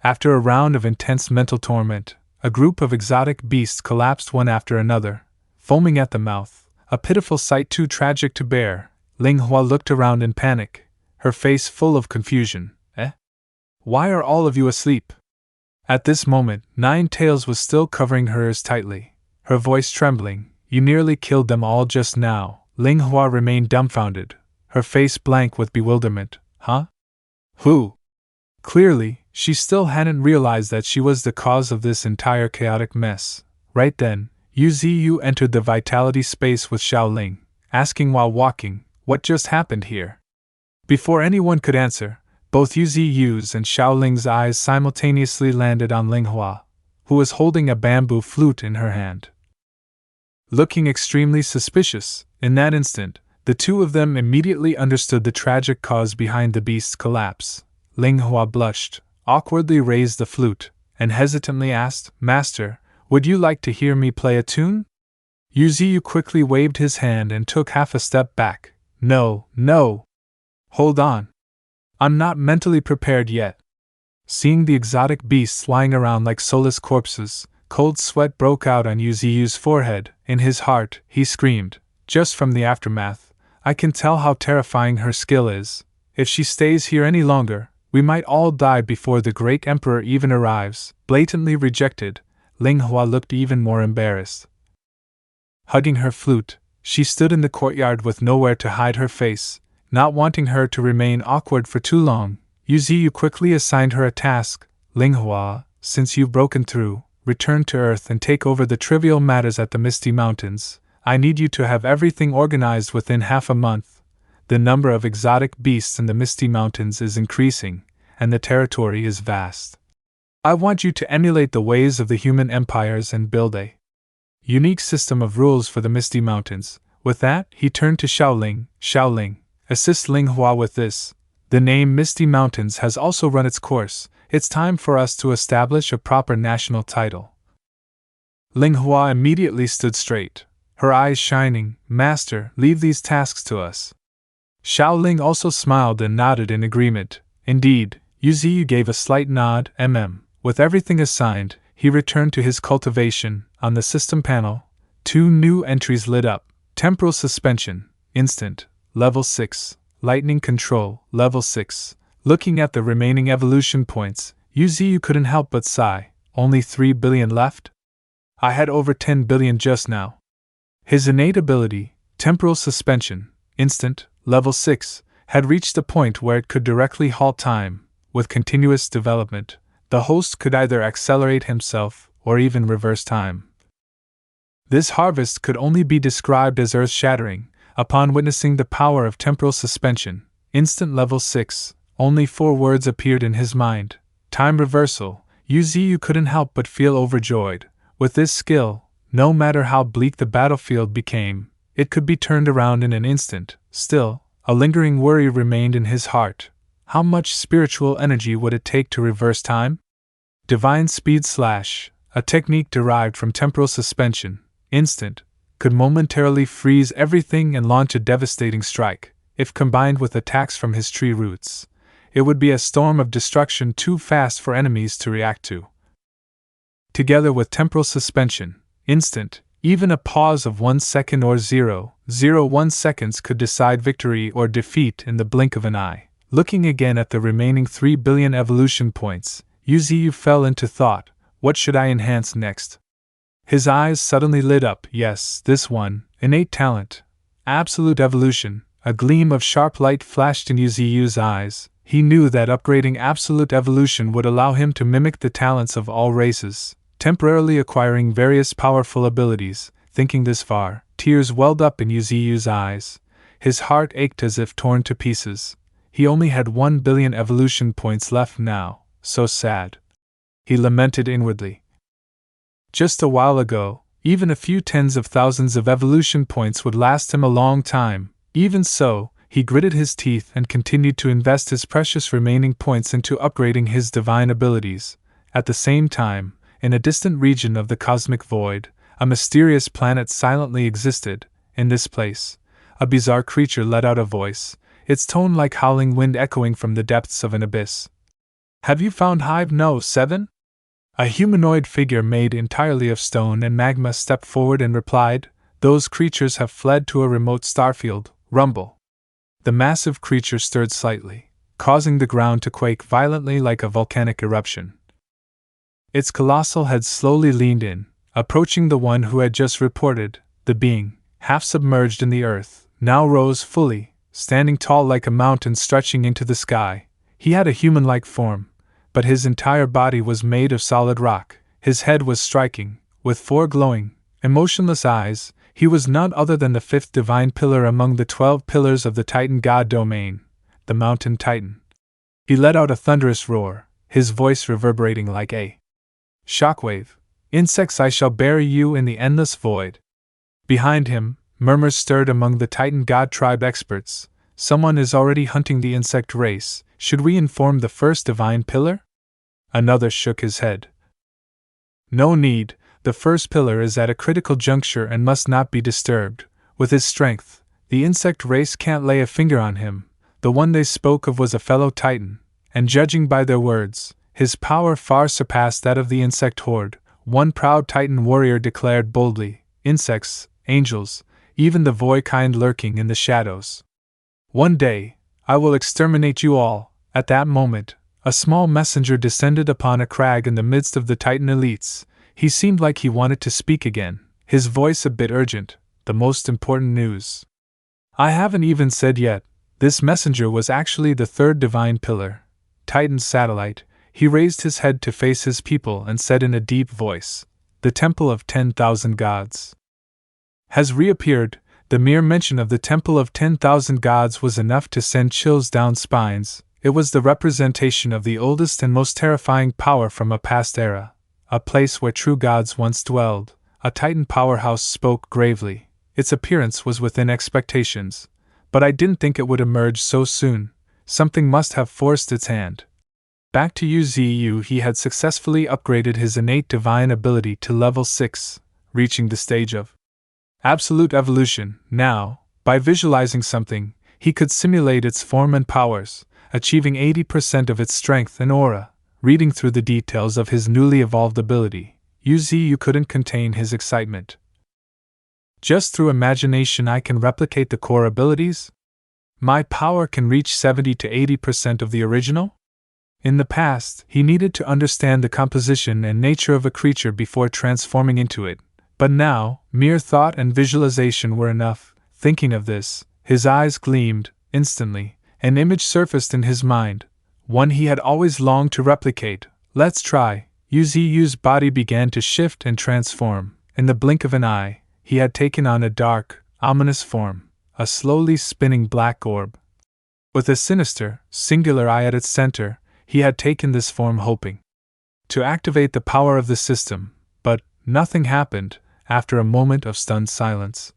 After a round of intense mental torment, a group of exotic beasts collapsed one after another, foaming at the mouth, a pitiful sight too tragic to bear. Ling Hua looked around in panic, her face full of confusion. Why are all of you asleep? At this moment, Nine Tails was still covering her ears tightly, her voice trembling. You nearly killed them all just now. Ling Hua remained dumbfounded, her face blank with bewilderment. Huh? Who? Clearly, she still hadn't realized that she was the cause of this entire chaotic mess. Right then, Yu Ziyu entered the vitality space with Xiaoling, asking while walking, what just happened here? Before anyone could answer, both Yu Ziyu's and Xiaoling's eyes simultaneously landed on Ling Hua, who was holding a bamboo flute in her hand. Looking extremely suspicious, in that instant, the two of them immediately understood the tragic cause behind the beast's collapse. Ling Hua blushed, awkwardly raised the flute, and hesitantly asked, Master, would you like to hear me play a tune? Yu Ziyu quickly waved his hand and took half a step back. No. Hold on. I'm not mentally prepared yet. Seeing the exotic beasts lying around like soulless corpses, cold sweat broke out on Yu Ziyu's forehead. In his heart, he screamed, just from the aftermath, I can tell how terrifying her skill is. If she stays here any longer, we might all die before the great emperor even arrives. Blatantly rejected, Ling Hua looked even more embarrassed. Hugging her flute, she stood in the courtyard with nowhere to hide her face. Not wanting her to remain awkward for too long, Yu Ziyu quickly assigned her a task. Ling Hua, since you've broken through, return to Earth and take over the trivial matters at the Misty Mountains. I need you to have everything organized within half a month. The number of exotic beasts in the Misty Mountains is increasing, and the territory is vast. I want you to emulate the ways of the human empires and build a unique system of rules for the Misty Mountains. With that, he turned to Xiaoling. Xiaoling, assist Ling Hua with this. The name Misty Mountains has also run its course. It's time for us to establish a proper national title. Ling Hua immediately stood straight, her eyes shining. Master, leave these tasks to us. Xiaoling also smiled and nodded in agreement. Indeed, Yu Ziyu gave a slight nod. With everything assigned, he returned to his cultivation. On the system panel, 2 new entries lit up. Temporal suspension, instant, level 6. Lightning control, level 6. Looking at the remaining evolution points, Yu Ziyu couldn't help but sigh. Only 3 billion left? I had over 10 billion just now. His innate ability, temporal suspension, instant, level 6, had reached a point where it could directly halt time. With continuous development, the host could either accelerate himself or even reverse time. This harvest could only be described as earth-shattering. Upon witnessing the power of temporal suspension, instant level 6, only 4 words appeared in his mind. Time reversal. Yu Ziyu couldn't help but feel overjoyed. With this skill, no matter how bleak the battlefield became, it could be turned around in an instant. Still, a lingering worry remained in his heart. How much spiritual energy would it take to reverse time? Divine Speed Slash, a technique derived from temporal suspension, instant, could momentarily freeze everything and launch a devastating strike. If combined with attacks from his tree roots, it would be a storm of destruction too fast for enemies to react to. Together with temporal suspension, instant, even a pause of 1 second or 0.01 seconds could decide victory or defeat in the blink of an eye. Looking again at the remaining 3 billion evolution points, Yu Ziyu fell into thought. What should I enhance next? His eyes suddenly lit up. Yes, this one, innate talent. Absolute evolution. A gleam of sharp light flashed in Yu Ziyu's eyes. He knew that upgrading absolute evolution would allow him to mimic the talents of all races, temporarily acquiring various powerful abilities. Thinking this far, tears welled up in Yu Ziyu's eyes. His heart ached as if torn to pieces. He only had 1 billion evolution points left now. So sad. He lamented inwardly. Just a while ago, even a few tens of thousands of evolution points would last him a long time. Even so, he gritted his teeth and continued to invest his precious remaining points into upgrading his divine abilities. At the same time, in a distant region of the cosmic void, a mysterious planet silently existed. In this place, a bizarre creature let out a voice, its tone like howling wind echoing from the depths of an abyss. Have you found Hive No. 7? A humanoid figure made entirely of stone and magma stepped forward and replied, Those creatures have fled to a remote starfield. Rumble. The massive creature stirred slightly, causing the ground to quake violently like a volcanic eruption. Its colossal head slowly leaned in, approaching the one who had just reported. The being, half submerged in the earth, now rose fully, standing tall like a mountain stretching into the sky. He had a human-like form, but his entire body was made of solid rock. His head was striking, with 4 glowing, emotionless eyes. He was none other than the 5th divine pillar among the 12 pillars of the Titan god domain, the Mountain Titan. He let out a thunderous roar, his voice reverberating like a shockwave. Insects, I shall bury you in the endless void. Behind him, murmurs stirred among the Titan god tribe experts. Someone is already hunting the insect race. Should we inform the 1st divine pillar? Another shook his head. No need. The 1st pillar is at a critical juncture and must not be disturbed. With his strength, the insect race can't lay a finger on him. The one they spoke of was a fellow Titan, and judging by their words, his power far surpassed that of the insect horde. One proud Titan warrior declared boldly, Insects, angels, even the void kind lurking in the shadows. One day, I will exterminate you all. At that moment, a small messenger descended upon a crag in the midst of the Titan elites. He seemed like he wanted to speak again, his voice a bit urgent. The most important news. I haven't even said yet. This messenger was actually the 3rd divine pillar, Titan's satellite. He raised his head to face his people and said in a deep voice, The Temple of 10,000 Gods has reappeared. The mere mention of the Temple of 10,000 Gods was enough to send chills down spines. It was the representation of the oldest and most terrifying power from a past era. A place where true gods once dwelled. A Titan powerhouse spoke gravely. Its appearance was within expectations, but I didn't think it would emerge so soon. Something must have forced its hand. Back to UZU, he had successfully upgraded his innate divine ability to level 6, reaching the stage of absolute evolution. Now, by visualizing something, he could simulate its form and powers, achieving 80% of its strength and aura. Reading through the details of his newly evolved ability, UZU couldn't contain his excitement. Just through imagination I can replicate the core abilities? My power can reach 70 to 80% of the original? In the past, he needed to understand the composition and nature of a creature before transforming into it, but now, mere thought and visualization were enough. Thinking of this, his eyes gleamed. Instantly, an image surfaced in his mind. One he had always longed to replicate. Let's try. UZU's body began to shift and transform. In the blink of an eye, he had taken on a dark, ominous form, a slowly spinning black orb. With a sinister, singular eye at its center, he had taken this form hoping to activate the power of the system, but nothing happened. After a moment of stunned silence,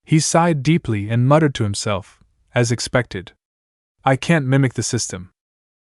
he sighed deeply and muttered to himself, as expected, I can't mimic the system.